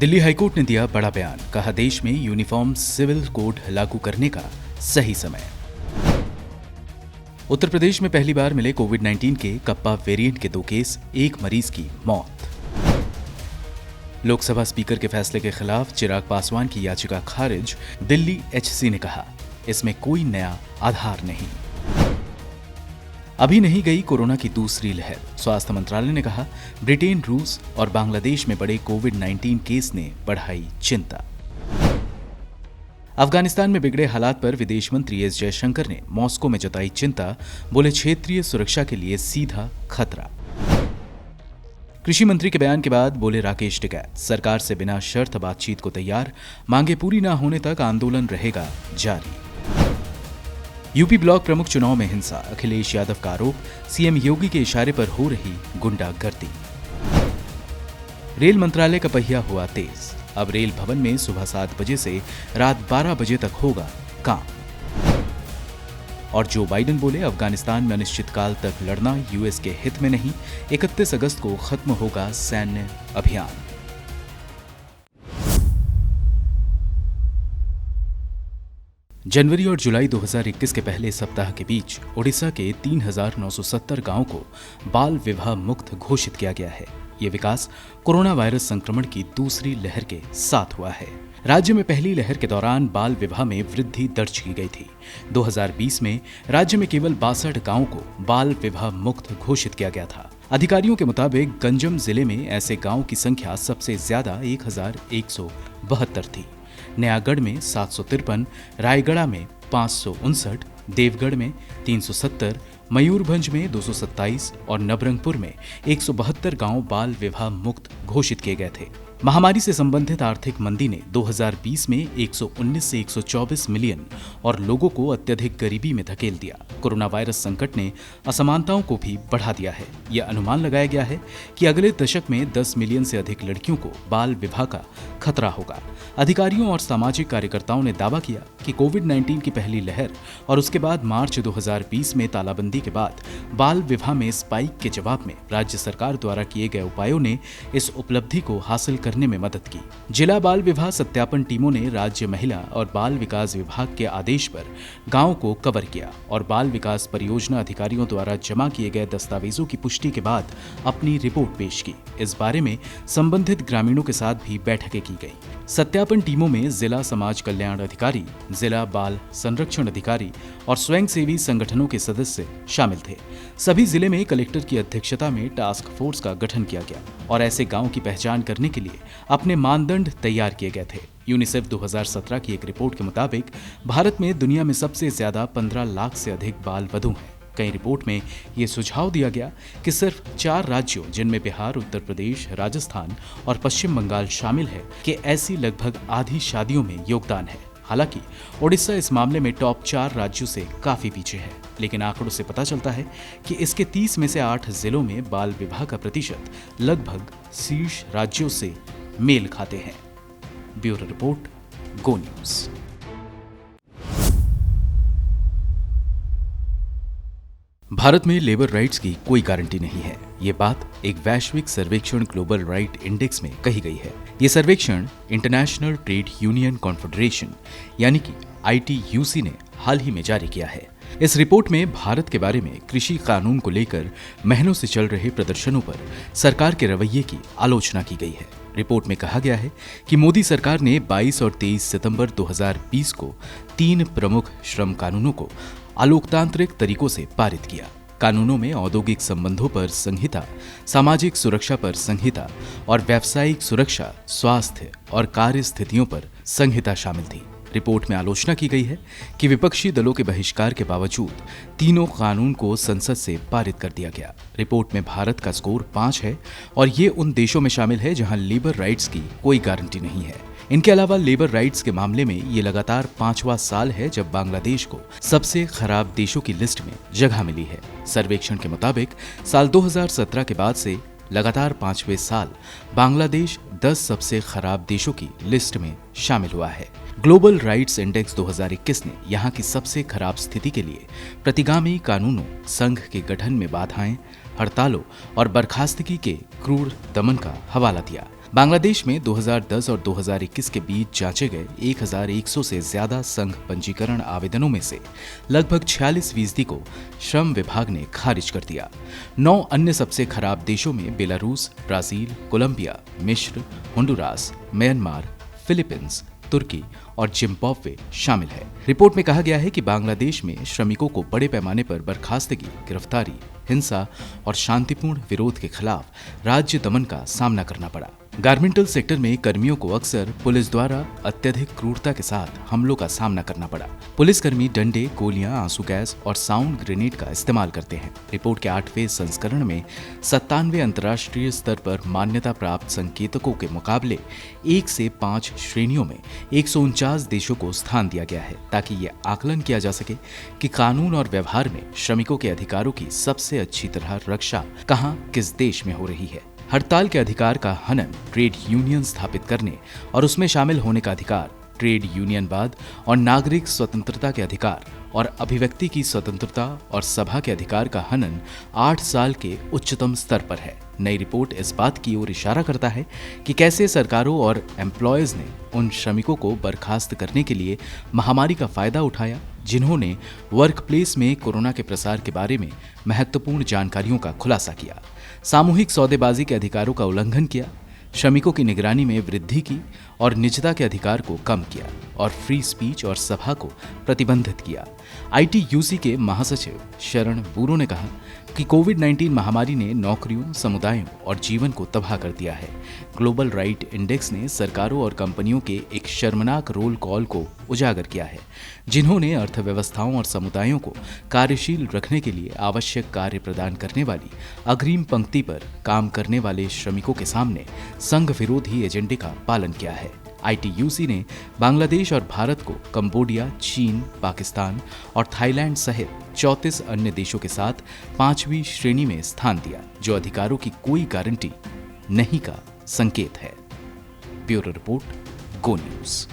Delhi high court ने दिया बड़ा बयान, कहा देश में यूनिफॉर्म सिविल कोड लागू करने का सही समय। उत्तर प्रदेश में पहली बार मिले कोविड-19 के कप्पा वेरिएंट के 2 केस, 1 मरीज की मौत। लोकसभा स्पीकर के फैसले के खिलाफ चिराग पासवान की याचिका खारिज, दिल्ली एचसी ने कहा इसमें कोई नया आधार नहीं। अभी नहीं गई कोरोना की दूसरी लहर, स्वास्थ्य मंत्रालय ने कहा ब्रिटेन, रूस और बांग्लादेश में बढ़े कोविड-19 केस ने बढ़ाई चिंता। अफगानिस्तान में बिगड़े हालात पर विदेश मंत्री एस जयशंकर ने मॉस्को में जताई चिंता, बोले क्षेत्रीय सुरक्षा के लिए सीधा खतरा। कृषि मंत्री के बयान के बाद बोले राकेश टिकैत, सरकार से बिना शर्त बातचीत को तैयार, मांगे पूरी न होने तक आंदोलन रहेगा जारी। यूपी ब्लॉक प्रमुख चुनाव में हिंसा, अखिलेश यादव का आरोप, सीएम योगी के इशारे पर हो रही गुंडागर्दी। रेल मंत्रालय का पहिया हुआ तेज, अब रेल भवन में सुबह 7 बजे से रात 12 बजे तक होगा काम। और जो बाइडेन बोले अफगानिस्तान में अनिश्चितकाल तक लड़ना यूएस के हित में नहीं, 31 अगस्त को खत्म होगा सैन्य अभियान। जनवरी और जुलाई 2021 के पहले सप्ताह के बीच ओडिशा के 3,970 गांवों को बाल विवाह मुक्त घोषित किया गया है। ये विकास कोरोना वायरस संक्रमण की दूसरी लहर के साथ हुआ है। राज्य में पहली लहर के दौरान बाल विवाह में वृद्धि दर्ज की गई थी। 2020 में राज्य में केवल 62 गांवों को बाल विवाह मुक्त घोषित किया गया था। अधिकारियों के मुताबिक गंजम जिले में ऐसे गांवों की संख्या सबसे ज्यादा 1,172 थी। नयागढ़ में 753, रायगढ़ में 559, देवगढ़ में 370, मयूरभंज में 227 और नवरंगपुर में 172 गांव बाल विवाह मुक्त घोषित किए गए थे। महामारी से संबंधित आर्थिक मंदी ने 2020 में 119 से 124 मिलियन और लोगों को अत्यधिक गरीबी में धकेल दिया। कोरोना वायरस संकट ने असमानताओं को भी बढ़ा दिया है। यह अनुमान लगाया गया है कि अगले दशक में 10 मिलियन से अधिक लड़कियों को बाल विवाह का खतरा होगा। अधिकारियों और सामाजिक कार्यकर्ताओं ने दावा किया कि कोविड-19 की पहली लहर और उसके बाद मार्च 2020 में तालाबंदी के बाद बाल विवाह में स्पाइक के जवाब में राज्य सरकार द्वारा किए गए उपायों ने इस उपलब्धि को हासिल करने में मदद की। जिला बाल विवाह सत्यापन टीमों ने राज्य महिला और बाल विकास विभाग के आदेश पर गांव को कवर किया और बाल विकास परियोजना अधिकारियों द्वारा जमा किए गए दस्तावेजों की पुष्टि के बाद अपनी रिपोर्ट पेश की। इस बारे में संबंधित ग्रामीणों के साथ भी बैठकें की गई। सत्यापन टीमों में जिला समाज कल्याण अधिकारी, जिला बाल संरक्षण अधिकारी और स्वयंसेवी संगठनों के सदस्य शामिल थे। सभी जिले में कलेक्टर की अध्यक्षता में टास्क फोर्स का गठन किया गया और ऐसे गांव की पहचान करने के लिए अपने मानदंड तैयार किए गए थे। यूनिसेफ 2017 की एक रिपोर्ट के मुताबिक भारत में दुनिया में सबसे ज्यादा 15 लाख से अधिक बाल वधू हैं। कई रिपोर्ट में ये सुझाव दिया गया कि सिर्फ 4 राज्यों, जिनमें बिहार, उत्तर प्रदेश, राजस्थान और पश्चिम बंगाल शामिल है, कि ऐसी लगभग आधी शादियों में योगदान है। हालांकि ओडिशा इस मामले में टॉप 4 राज्यों से काफी पीछे है, लेकिन आंकड़ों से पता चलता है कि इसके 30 में से 8 जिलों में बाल विवाह का प्रतिशत लगभग शीर्ष राज्यों से मेल खाते हैं। ब्यूरो रिपोर्ट, गो न्यूज। भारत में लेबर राइट्स की कोई गारंटी नहीं है। ये बात एक वैश्विक सर्वेक्षण ग्लोबल राइट इंडेक्स में कही गई है। ये सर्वेक्षण इंटरनेशनल ट्रेड यूनियन कॉन्फेडरेशन यानी कि ITUC ने हाल ही में जारी किया है। इस रिपोर्ट में भारत के बारे में कृषि कानून को लेकर महीनों से चल रहे प्रदर्शनों पर सरकार के रवैये की आलोचना की गई है। रिपोर्ट में कहा गया है कि मोदी सरकार ने 22 और 23 सितंबर 2020 को 3 प्रमुख श्रम कानूनों को अलोकतांत्रिक तरीकों से पारित किया। कानूनों में औद्योगिक संबंधों पर संहिता, सामाजिक सुरक्षा पर संहिता और व्यावसायिक सुरक्षा, स्वास्थ्य और कार्य स्थितियों पर संहिता शामिल थी। रिपोर्ट में आलोचना की गई है कि विपक्षी दलों के बहिष्कार के बावजूद तीनों कानून को संसद से पारित कर दिया गया। रिपोर्ट में भारत का स्कोर 5 है और ये उन देशों में शामिल है जहां लेबर राइट्स की कोई गारंटी नहीं है। इनके अलावा लेबर राइट्स के मामले में ये लगातार 5वां साल है जब बांग्लादेश को सबसे खराब देशों की लिस्ट में जगह मिली है। सर्वेक्षण के मुताबिक साल 2017 के बाद से लगातार 5वें साल बांग्लादेश 10 सबसे खराब देशों की लिस्ट में शामिल हुआ है। ग्लोबल राइट्स इंडेक्स 2021 ने यहाँ की सबसे खराब स्थिति के लिए प्रतिगामी कानूनों, संघ के गठन में बाधाएं, हड़तालों और बर्खास्तगी के क्रूर दमन का हवाला दिया। बांग्लादेश में 2010 और 2021 के बीच जांचे गए 1100 से ज्यादा संघ पंजीकरण आवेदनों में से लगभग 46% को श्रम विभाग ने खारिज कर दिया। 9 अन्य सबसे खराब देशों में बेलारूस, ब्राजील, कोलंबिया, मिस्र, होंडुरास, म्यांमार, फिलीपींस, तुर्की और जिम्बाब्वे शामिल है। रिपोर्ट में कहा गया है कि बांग्लादेश में श्रमिकों को बड़े पैमाने पर बर्खास्तगी, गिरफ्तारी, हिंसा और शांतिपूर्ण विरोध के खिलाफ राज्य दमन का सामना करना पड़ा। गारमेंटल सेक्टर में कर्मियों को अक्सर पुलिस द्वारा अत्यधिक क्रूरता के साथ हमलों का सामना करना पड़ा। पुलिसकर्मी डंडे, गोलियां, आंसू गैस और साउंड ग्रेनेड का इस्तेमाल करते हैं। रिपोर्ट के 8वें संस्करण में 97 अंतर्राष्ट्रीय स्तर पर मान्यता प्राप्त संकेतकों के मुकाबले 1 से 5 श्रेणियों में 149 देशों को स्थान दिया गया है, ताकि ये आकलन किया जा सके कि कानून और व्यवहार में श्रमिकों के अधिकारों की सबसे अच्छी तरह रक्षा कहां, किस देश में हो रही है। हड़ताल के अधिकार का हनन, ट्रेड यूनियन स्थापित करने और उसमें शामिल होने का अधिकार, ट्रेड यूनियनवाद और नागरिक स्वतंत्रता के अधिकार और अभिव्यक्ति की स्वतंत्रता और सभा के अधिकार का हनन 8 साल के उच्चतम स्तर पर है। नई रिपोर्ट इस बात की ओर इशारा करता है कि कैसे सरकारों और एम्प्लॉयज ने उन श्रमिकों को बर्खास्त करने के लिए महामारी का फायदा उठाया, जिन्होंने वर्कप्लेस में कोरोना के प्रसार के बारे में महत्वपूर्ण जानकारियों का खुलासा किया, सामूहिक सौदेबाजी के अधिकारों का उल्लंघन किया, श्रमिकों की निगरानी में वृद्धि की और निजता के अधिकार को कम किया और फ्री स्पीच और सभा को प्रतिबंधित किया। ITUC के महासचिव शरण बूरो ने कहा कि कोविड-19 महामारी ने नौकरियों, समुदायों और जीवन को तबाह कर दिया है। ग्लोबल राइट इंडेक्स ने सरकारों और कंपनियों के एक शर्मनाक रोल कॉल को उजागर किया है, जिन्होंने अर्थव्यवस्थाओं और समुदायों को कार्यशील रखने के लिए आवश्यक कार्य प्रदान करने वाली अग्रिम पंक्ति पर काम करने वाले श्रमिकों के सामने संघ विरोधी एजेंडे का पालन किया है। ITUC ने बांग्लादेश और भारत को कंबोडिया, चीन, पाकिस्तान और थाईलैंड सहित 34 अन्य देशों के साथ 5वीं श्रेणी में स्थान दिया, जो अधिकारों की कोई गारंटी नहीं का संकेत है। ब्यूरो रिपोर्ट, गो न्यूज।